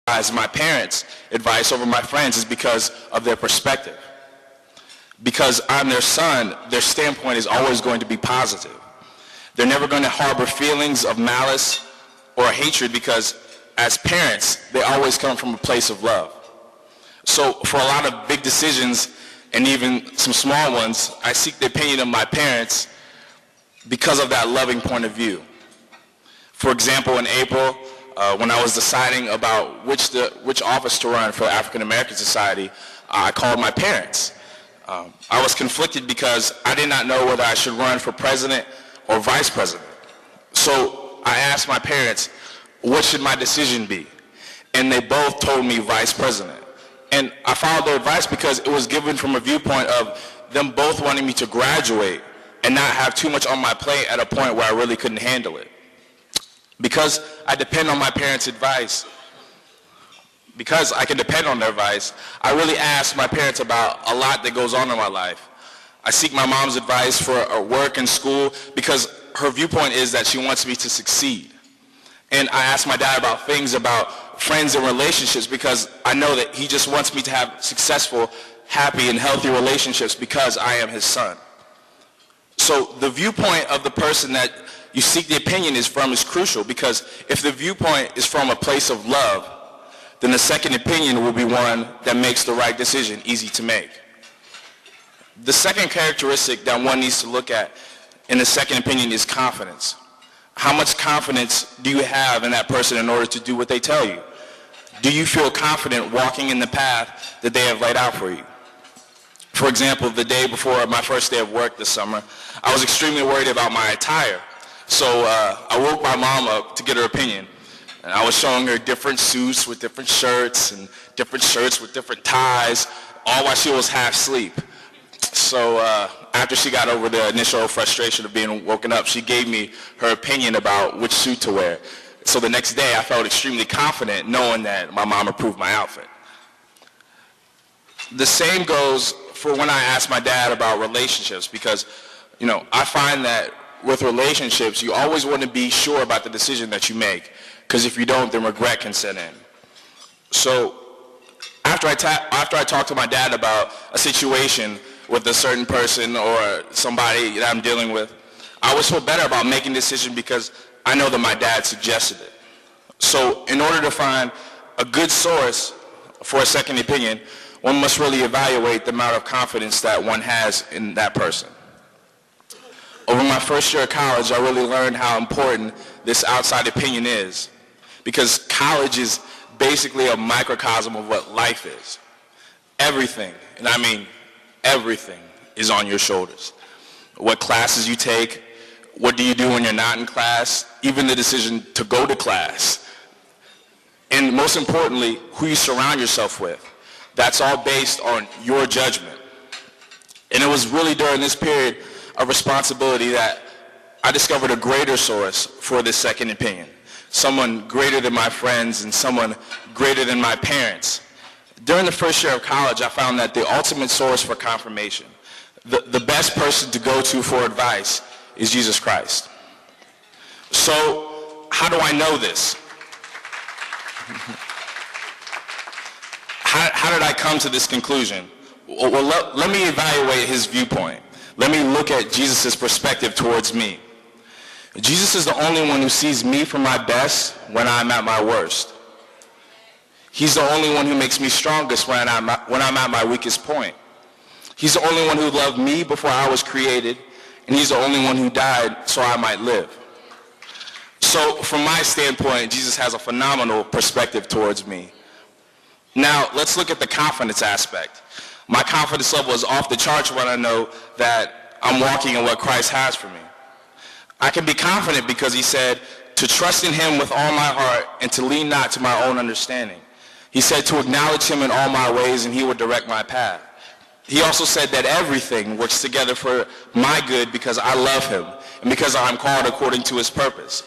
prioritize my parents' advice over my friends is because of their perspective. Because I'm their son, their standpoint is always going to be positive. They're never going to harbor feelings of malice or hatred because as parents, they always come from a place of love. So for a lot of big decisions and even some small ones, I seek the opinion of my parents because of that loving point of view. For example, in April, when I was deciding about which office to run for African American Society, I called my parents. I was conflicted because I did not know whether I should run for president or vice president. So I asked my parents, what should my decision be? And they both told me vice president. And I followed their advice because it was given from a viewpoint of them both wanting me to graduate and not have too much on my plate at a point where I really couldn't handle it. Because I depend on my parents' advice, because I can depend on their advice, I really ask my parents about a lot that goes on in my life. I seek my mom's advice for work and school because her viewpoint is that she wants me to succeed. And I ask my dad about things about friends and relationships because I know that he just wants me to have successful, happy, and healthy relationships because I am his son. So the viewpoint of the person that you seek the opinion is crucial because if the viewpoint is from a place of love, then the second opinion will be one that makes the right decision easy to make. The second characteristic that one needs to look at in the second opinion is confidence. How much confidence do you have in that person in order to do what they tell you? Do you feel confident walking in the path that they have laid out for you? For example, the day before my first day of work this summer, I was extremely worried about my attire. So I woke my mom up to get her opinion. And I was showing her different suits with different shirts and different shirts with different ties, all while she was half asleep. So after she got over the initial frustration of being woken up, she gave me her opinion about which suit to wear. So the next day, I felt extremely confident knowing that my mom approved my outfit. The same goes for when I ask my dad about relationships because, I find that with relationships, you always want to be sure about the decision that you make. Because if you don't, then regret can set in. So after I talk to my dad about a situation with a certain person or somebody that I'm dealing with, I always feel better about making a decision because I know that my dad suggested it. So in order to find a good source for a second opinion, one must really evaluate the amount of confidence that one has in that person. Over my first year of college, I really learned how important this outside opinion is. Because college is basically a microcosm of what life is. Everything, and I mean everything, is on your shoulders. What classes you take, what do you do when you're not in class, even the decision to go to class. And most importantly, who you surround yourself with. That's all based on your judgment. And it was really during this period of responsibility that I discovered a greater source for this second opinion. Someone greater than my friends and someone greater than my parents. During the first year of college, I found that the ultimate source for confirmation, the best person to go to for advice is Jesus Christ. So, how do I know this? How did I come to this conclusion? Well, let me evaluate his viewpoint. Let me look at Jesus' perspective towards me. Jesus is the only one who sees me for my best when I'm at my worst. He's the only one who makes me strongest when I'm at my weakest point. He's the only one who loved me before I was created, and he's the only one who died so I might live. So from my standpoint, Jesus has a phenomenal perspective towards me. Now, let's look at the confidence aspect. My confidence level is off the charts when I know that I'm walking in what Christ has for me. I can be confident because he said to trust in him with all my heart and to lean not to my own understanding. He said to acknowledge him in all my ways and he would direct my path. He also said that everything works together for my good because I love him and because I'm called according to his purpose.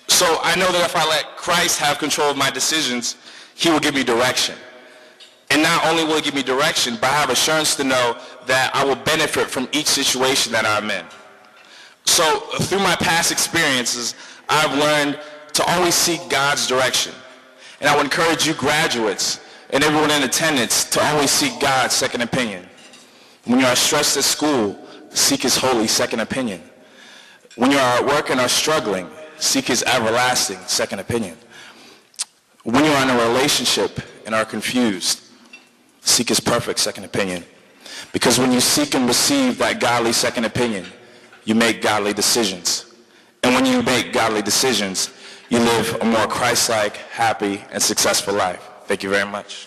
So I know that if I let Christ have control of my decisions, he will give me direction. And not only will he give me direction, but I have assurance to know that I will benefit from each situation that I'm in. So through my past experiences, I've learned to always seek God's direction. And I would encourage you graduates and everyone in attendance to always seek God's second opinion. When you are stressed at school, seek his holy second opinion. When you are at work and are struggling, seek his everlasting second opinion. When you are in a relationship and are confused, seek his perfect second opinion. Because when you seek and receive that godly second opinion, you make godly decisions. And when you make godly decisions, you live a more Christ-like, happy, and successful life. Thank you very much.